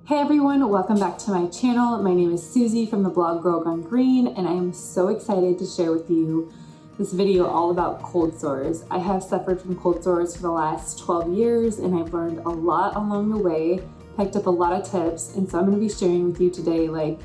Hey everyone, welcome back to my channel. My name is Susie from the blog Girl Gone Green, and I am so excited to share with you this video all about cold sores. I have suffered from cold sores for the last 12 years and I've learned a lot along the way, picked up a lot of tips, and so I'm going to be sharing with you today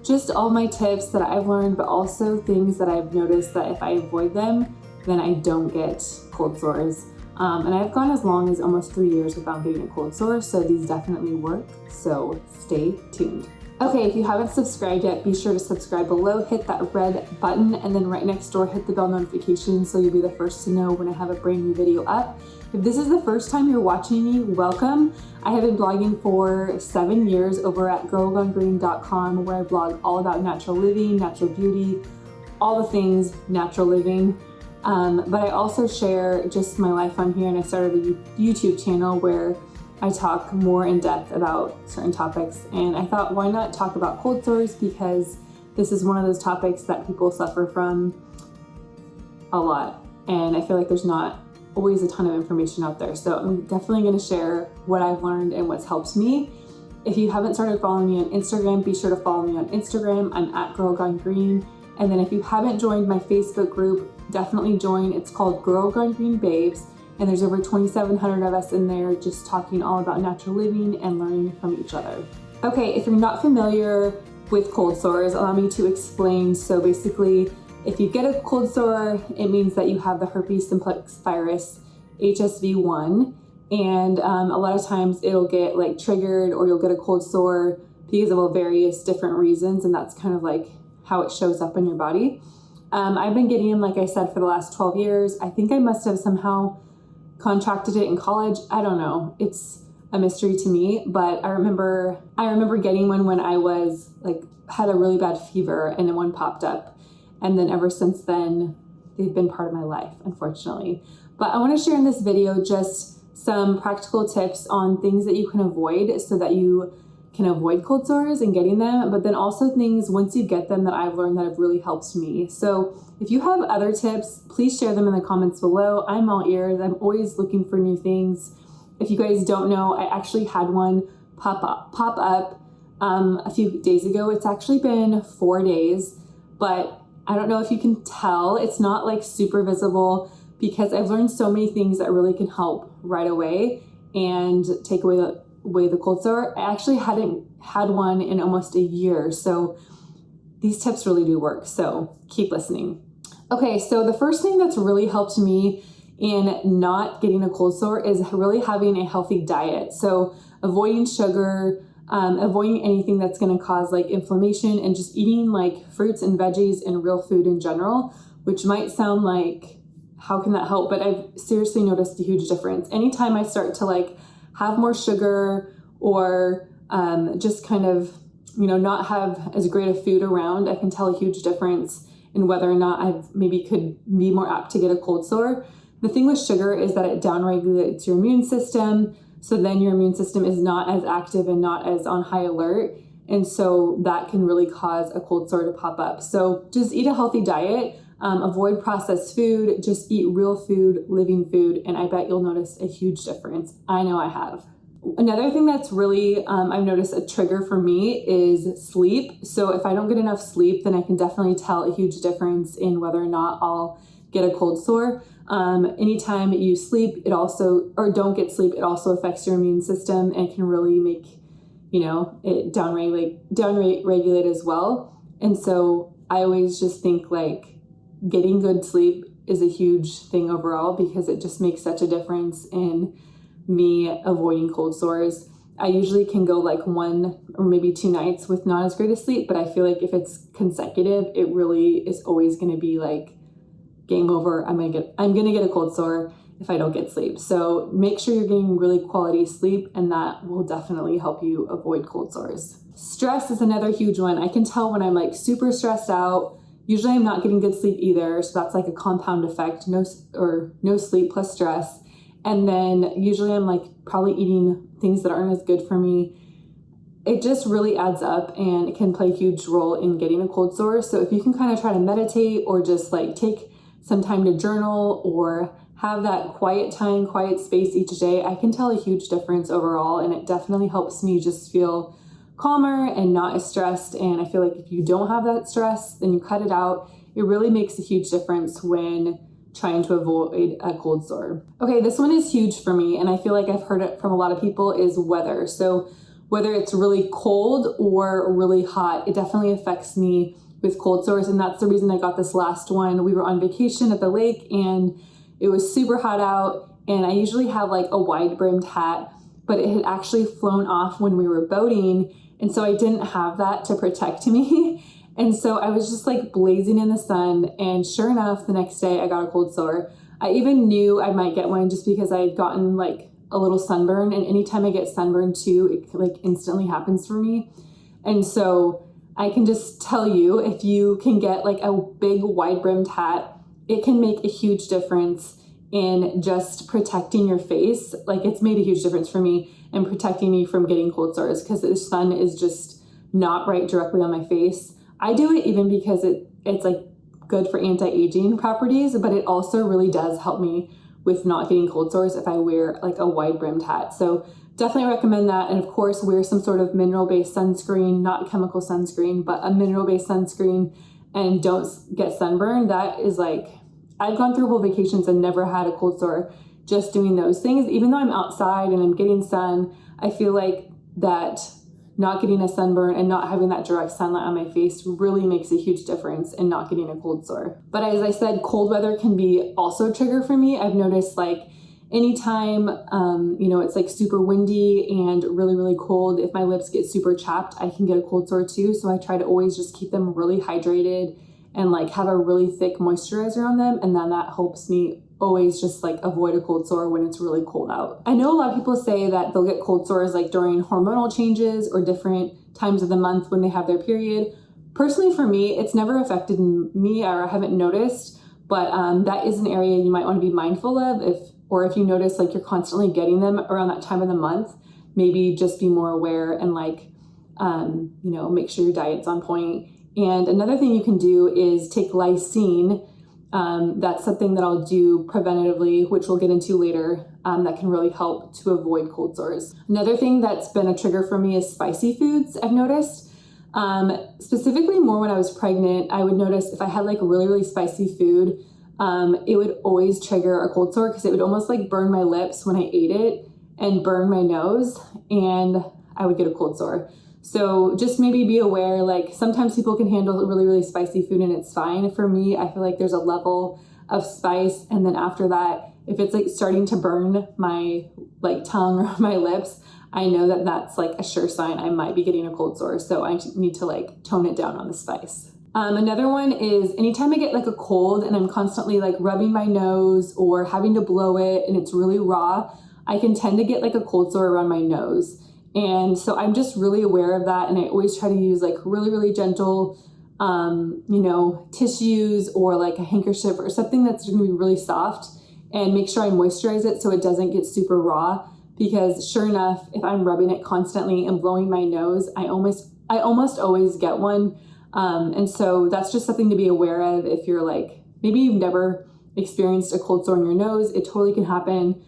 just all my tips that I've learned, but also things that I've noticed that if I avoid them, then I don't get cold sores. And I've gone as long as almost 3 years without getting a cold sore, so these definitely work, so stay tuned. Okay, if you haven't subscribed yet, be sure to subscribe below, hit that red button, and then right next door, hit the bell notification so you'll be the first to know when I have a brand new video up. If this is the first time you're watching me, welcome. I have been blogging for 7 years over at girlgonegreen.com, where I blog all about natural living, natural beauty, all the things natural living. But I also share just my life on here, and I started a YouTube channel where I talk more in depth about certain topics. And I thought, why not talk about cold sores, because this is one of those topics that people suffer from a lot. And I feel like there's not always a ton of information out there. So I'm definitely going to share what I've learned and what's helped me. If you haven't started following me on Instagram, be sure to follow me on Instagram. I'm at Girl Gone Green. And then if you haven't joined my Facebook group, definitely join. It's called Girl Gone Green Babes, and there's over 2,700 of us in there just talking all about natural living and learning from each other. Okay, if you're not familiar with cold sores, allow me to explain. So basically, if you get a cold sore, it means that you have the herpes simplex virus, HSV1, and a lot of times it'll get triggered, or you'll get a cold sore because of various different reasons, and that's kind of how it shows up in your body. I've been getting them, like I said, for the last 12 years. I think I must have somehow contracted it in college. I don't know. It's a mystery to me, but I remember getting one when I was had a really bad fever, and then one popped up. And then ever since then, they've been part of my life, unfortunately. But I want to share in this video just some practical tips on things that you can avoid so that you can avoid cold sores and getting them, but then also things once you get them that I've learned that have really helped me. So if you have other tips, please share them in the comments below. I'm all ears. I'm always looking for new things. If you guys don't know, I actually had one pop up a few days ago. It's actually been 4 days, but I don't know if you can tell. It's not super visible, because I've learned so many things that really can help right away and take away the cold sore. I actually hadn't had one in almost a year, so these tips really do work, so keep listening. Okay, so the first thing that's really helped me in not getting a cold sore is really having a healthy diet. So avoiding sugar, avoiding anything that's going to cause inflammation, and just eating fruits and veggies and real food in general, which might sound how can that help? But I've seriously noticed a huge difference. Anytime I start to have more sugar, or just kind of, not have as great a food around, I can tell a huge difference in whether or not I maybe could be more apt to get a cold sore. The thing with sugar is that it downregulates your immune system, so then your immune system is not as active and not as on high alert, and so that can really cause a cold sore to pop up. So just eat a healthy diet, avoid processed food, just eat real food, living food, and I bet you'll notice a huge difference. I know I have. Another thing that's really, I've noticed a trigger for me is sleep. So if I don't get enough sleep, then I can definitely tell a huge difference in whether or not I'll get a cold sore. Anytime you sleep, or don't get sleep, it also affects your immune system and can really make, it downregulate as well. And so I always just think getting good sleep is a huge thing overall, because it just makes such a difference in me avoiding cold sores. I usually can go 1 or maybe 2 nights with not as great a sleep, but I feel if it's consecutive, it really is always going to be game over. I'm gonna get a cold sore if I don't get sleep. So make sure you're getting really quality sleep, and that will definitely help you avoid cold sores. Stress is another huge one. I can tell when I'm super stressed out. Usually I'm not getting good sleep either, so that's a compound effect, no sleep plus stress. And then usually I'm probably eating things that aren't as good for me. It just really adds up, and it can play a huge role in getting a cold sore. So if you can kind of try to meditate, or just take some time to journal, or have that quiet time, quiet space each day, I can tell a huge difference overall, and it definitely helps me just feel calmer and not as stressed. And I feel like if you don't have that stress, then you cut it out. It really makes a huge difference when trying to avoid a cold sore. Okay, this one is huge for me, and I feel like I've heard it from a lot of people, is weather. So whether it's really cold or really hot, it definitely affects me with cold sores, and that's the reason I got this last one. We were on vacation at the lake and it was super hot out, and I usually have like a wide brimmed hat, but it had actually flown off when we were boating, and so I didn't have that to protect me. And so I was just like blazing in the sun, and sure enough, the next day I got a cold sore. I even knew I might get one just because I had gotten like a little sunburn, and anytime I get sunburned too, it like instantly happens for me. And so I can just tell you, if you can get like a big wide brimmed hat, it can make a huge difference in just protecting your face. Like, it's made a huge difference for me and protecting me from getting cold sores, because the sun is just not right directly on my face. I do it even because it's like good for anti-aging properties, but it also really does help me with not getting cold sores if I wear like a wide brimmed hat. So definitely recommend that. And of course, wear some sort of mineral-based sunscreen, not chemical sunscreen, but a mineral-based sunscreen, and don't get sunburned. That is like, I've gone through whole vacations and never had a cold sore just doing those things. Even though I'm outside and I'm getting sun, I feel like that not getting a sunburn and not having that direct sunlight on my face really makes a huge difference in not getting a cold sore. But as I said, cold weather can be also a trigger for me. I've noticed like anytime, it's like super windy and really, really cold, if my lips get super chapped, I can get a cold sore too. So I try to always just keep them really hydrated and like have a really thick moisturizer on them. And then that helps me always just like avoid a cold sore when it's really cold out. I know a lot of people say that they'll get cold sores like during hormonal changes or different times of the month when they have their period. Personally, for me, it's never affected me, or I haven't noticed, but that is an area you might want to be mindful of. If you notice like you're constantly getting them around that time of the month, maybe just be more aware and like, make sure your diet's on point. And another thing you can do is take lysine. That's something that I'll do preventatively, which we'll get into later, that can really help to avoid cold sores. Another thing that's been a trigger for me is spicy foods, I've noticed. Specifically more when I was pregnant, I would notice if I had like really, really spicy food, it would always trigger a cold sore, because it would almost like burn my lips when I ate it and burn my nose, and I would get a cold sore. So just maybe be aware, like sometimes people can handle really, really spicy food and it's fine. For me, I feel like there's a level of spice, and then after that, if it's like starting to burn my like tongue or my lips, I know that that's like a sure sign I might be getting a cold sore. So I need to like tone it down on the spice. Another one is anytime I get like a cold and I'm constantly like rubbing my nose or having to blow it and it's really raw, I can tend to get like a cold sore around my nose. And so I'm just really aware of that. And I always try to use like really, really gentle, tissues or like a handkerchief or something that's going to be really soft, and make sure I moisturize it so it doesn't get super raw. Because sure enough, if I'm rubbing it constantly and blowing my nose, I almost always get one. And so that's just something to be aware of. If you're like, maybe you've never experienced a cold sore on your nose, it totally can happen.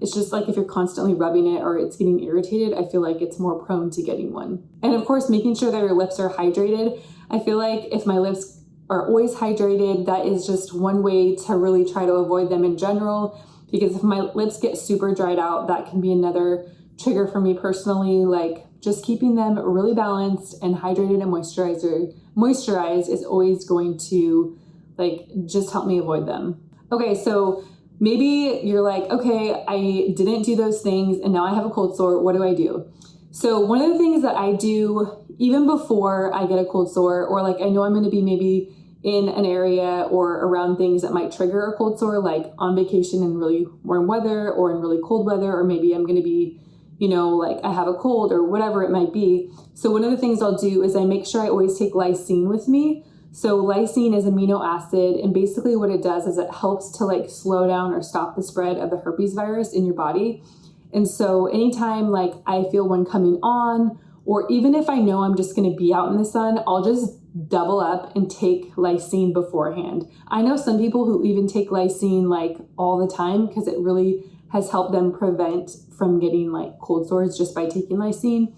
It's just like if you're constantly rubbing it or it's getting irritated, I feel like it's more prone to getting one. And of course, making sure that your lips are hydrated. I feel like if my lips are always hydrated, that is just one way to really try to avoid them in general. Because if my lips get super dried out, that can be another trigger for me personally. Like just keeping them really balanced and hydrated and moisturized is always going to like just help me avoid them. Okay, so maybe you're like, okay, I didn't do those things and now I have a cold sore. What do I do? So one of the things that I do even before I get a cold sore, or like I know I'm going to be maybe in an area or around things that might trigger a cold sore, like on vacation in really warm weather or in really cold weather, or maybe I'm going to be, like I have a cold or whatever it might be. So one of the things I'll do is I make sure I always take lysine with me. So lysine is amino acid, and basically what it does is it helps to like slow down or stop the spread of the herpes virus in your body. And so anytime like I feel one coming on, or even if I know I'm just going to be out in the sun, I'll just double up and take lysine beforehand. I know some people who even take lysine like all the time because it really has helped them prevent from getting like cold sores just by taking lysine.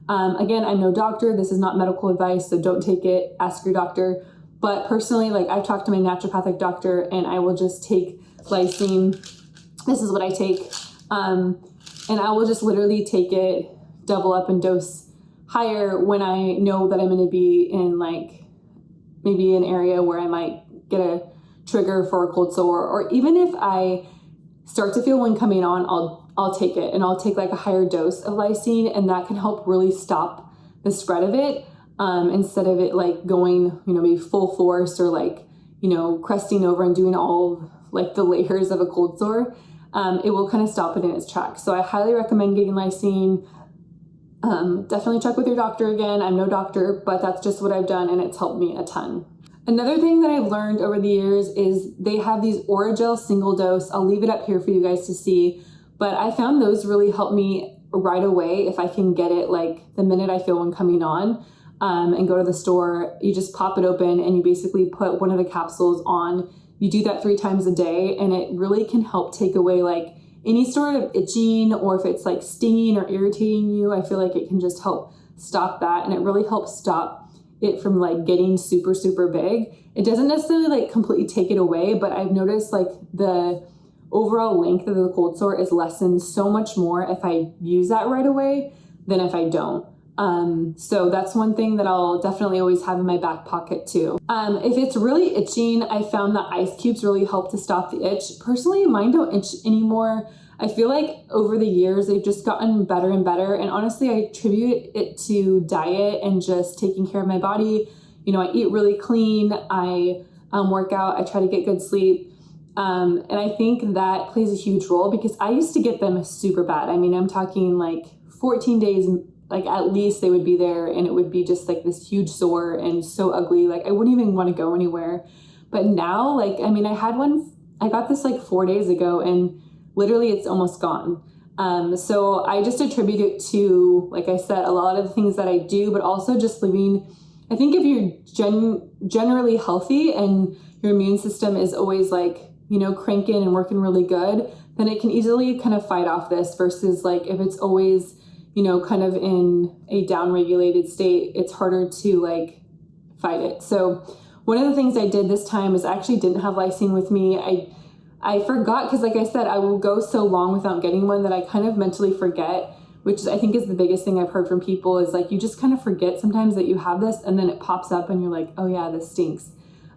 Again, I'm no doctor. This is not medical advice, so don't take it. Ask your doctor. But personally, like I've talked to my naturopathic doctor and I will just take lysine. This is what I take. And I will just literally take it, double up and dose higher when I know that I'm going to be in like maybe an area where I might get a trigger for a cold sore, or even if I start to feel one coming on, I'll take it, and I'll take like a higher dose of lysine, and that can help really stop the spread of it, instead of it like going, maybe full force or like, cresting over and doing all like the layers of a cold sore. It will kind of stop it in its tracks. So I highly recommend getting lysine. Definitely check with your doctor again. I'm no doctor, but that's just what I've done and it's helped me a ton. Another thing that I've learned over the years is they have these Oragel single dose. I'll leave it up here for you guys to see, but I found those really help me right away if I can get it like the minute I feel one coming on, and go to the store. You just pop it open and you basically put one of the capsules on. You do that 3 times a day and it really can help take away like any sort of itching, or if it's like stinging or irritating you. I feel like it can just help stop that, and it really helps stop it from like getting super, super big. It doesn't necessarily like completely take it away, but I've noticed like the overall length of the cold sore is lessened so much more if I use that right away than if I don't. So that's one thing that I'll definitely always have in my back pocket too. If it's really itching, I found that ice cubes really help to stop the itch. Personally, mine don't itch anymore. I feel like over the years, they've just gotten better and better. And honestly, I attribute it to diet and just taking care of my body. I eat really clean. I work out. I try to get good sleep. And I think that plays a huge role because I used to get them super bad. I mean, I'm talking like 14 days, like at least they would be there and it would be just like this huge sore and so ugly. Like I wouldn't even want to go anywhere. But now, like, I mean, I got this like 4 days ago and literally it's almost gone. So I just attribute it to, like I said, a lot of the things that I do, but also just living. I think if you're generally healthy and your immune system is always like, cranking and working really good, then it can easily kind of fight off this versus like if it's always, kind of in a down-regulated state, it's harder to like fight it. So one of the things I did this time is I actually didn't have lysine with me. I forgot because like I said, I will go so long without getting one that I kind of mentally forget, which I think is the biggest thing I've heard from people is like, you just kind of forget sometimes that you have this and then it pops up and you're like, oh yeah, this stinks.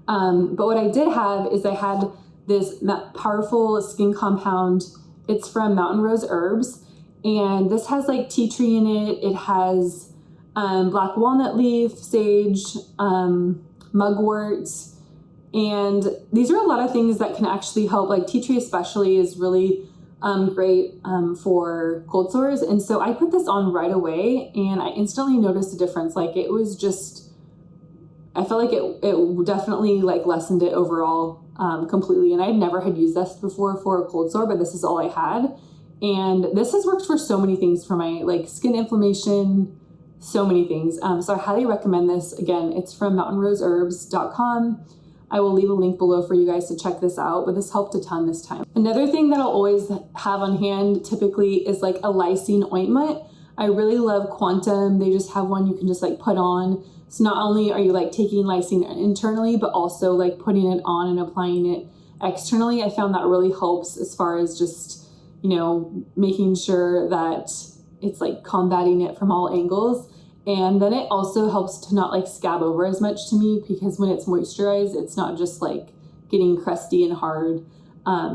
But what I did have is I had this powerful skin compound. It's from Mountain Rose Herbs. And this has like tea tree in it. It has black walnut leaf, sage, mugwort. And these are a lot of things that can actually help. Like tea tree especially is really great for cold sores. And so I put this on right away and I instantly noticed a difference. Like it was just, I felt like it definitely like lessened it overall completely. And I never had used this before for a cold sore, but this is all I had. And this has worked for so many things for my like skin inflammation, so many things. So I highly recommend this. Again, it's from mountainroseherbs.com. I will leave a link below for you guys to check this out, but this helped a ton this time. Another thing that I'll always have on hand typically is like a lysine ointment. I really love Quantum. They just have one you can just like put on. So not only are you like taking lysine internally, but also like putting it on and applying it externally. I found that really helps as far as just, making sure that it's like combating it from all angles. And then it also helps to not like scab over as much to me because when it's moisturized, it's not just like getting crusty and hard.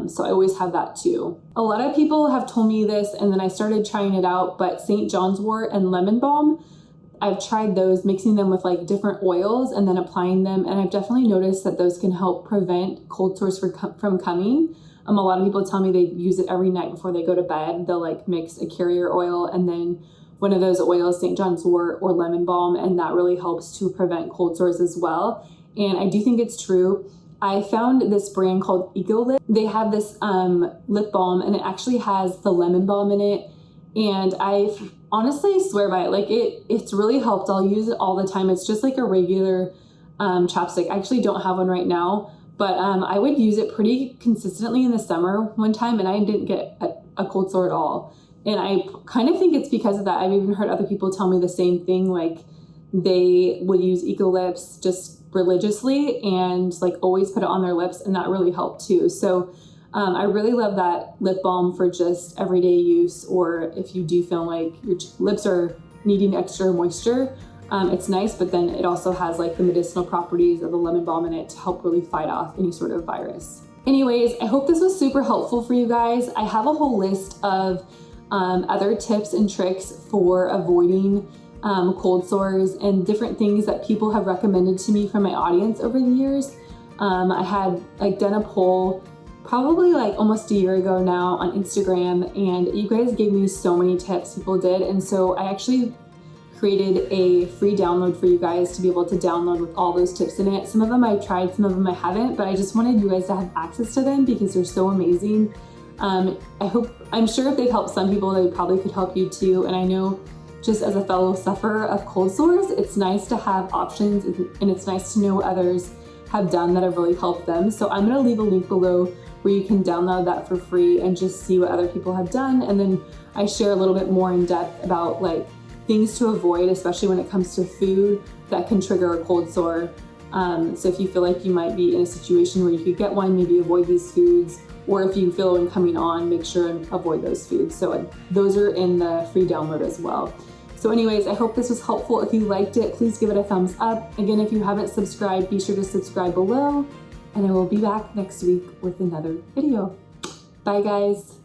So I always have that too. A lot of people have told me this and then I started trying it out, but St. John's wort and lemon balm, I've tried those, mixing them with like different oils and then applying them. And I've definitely noticed that those can help prevent cold sores from coming. A lot of people tell me they use it every night before they go to bed. They'll like mix a carrier oil and then one of those oils, St. John's wort or lemon balm, and that really helps to prevent cold sores as well. And I do think it's true. I found this brand called Ecolip. They have this lip balm and it actually has the lemon balm in it. And I honestly swear by it. Like it's really helped. I'll use it all the time. It's just like a regular chapstick. I actually don't have one right now, but I would use it pretty consistently in the summer one time and I didn't get a cold sore at all. And I kind of think it's because of that. I've even heard other people tell me the same thing, like they would use Eco Lips just religiously and like always put it on their lips, and that really helped too. So I really love that lip balm for just everyday use, or if you do feel like your lips are needing extra moisture. It's nice, but then it also has like the medicinal properties of the lemon balm in it to help really fight off any sort of virus. Anyways, I hope this was super helpful for you guys. I have a whole list of other tips and tricks for avoiding cold sores and different things that people have recommended to me from my audience over the years. I had like done a poll probably like almost a year ago now on Instagram, and you guys gave me so many tips, people did, and so I actually created a free download for you guys to be able to download with all those tips in it. Some of them I've tried, some of them I haven't, but I just wanted you guys to have access to them because they're so amazing. I'm sure if they've helped some people, they probably could help you too. And I know just as a fellow sufferer of cold sores, it's nice to have options, and it's nice to know what others have done that have really helped them. So I'm gonna leave a link below where you can download that for free and just see what other people have done. And then I share a little bit more in depth about like things to avoid, especially when it comes to food that can trigger a cold sore. So if you feel like you might be in a situation where you could get one, maybe avoid these foods, or if you feel one coming on, make sure and avoid those foods. So those are in the free download as well. So anyways, I hope this was helpful. If you liked it, please give it a thumbs up. Again, if you haven't subscribed, be sure to subscribe below, and I will be back next week with another video. Bye guys.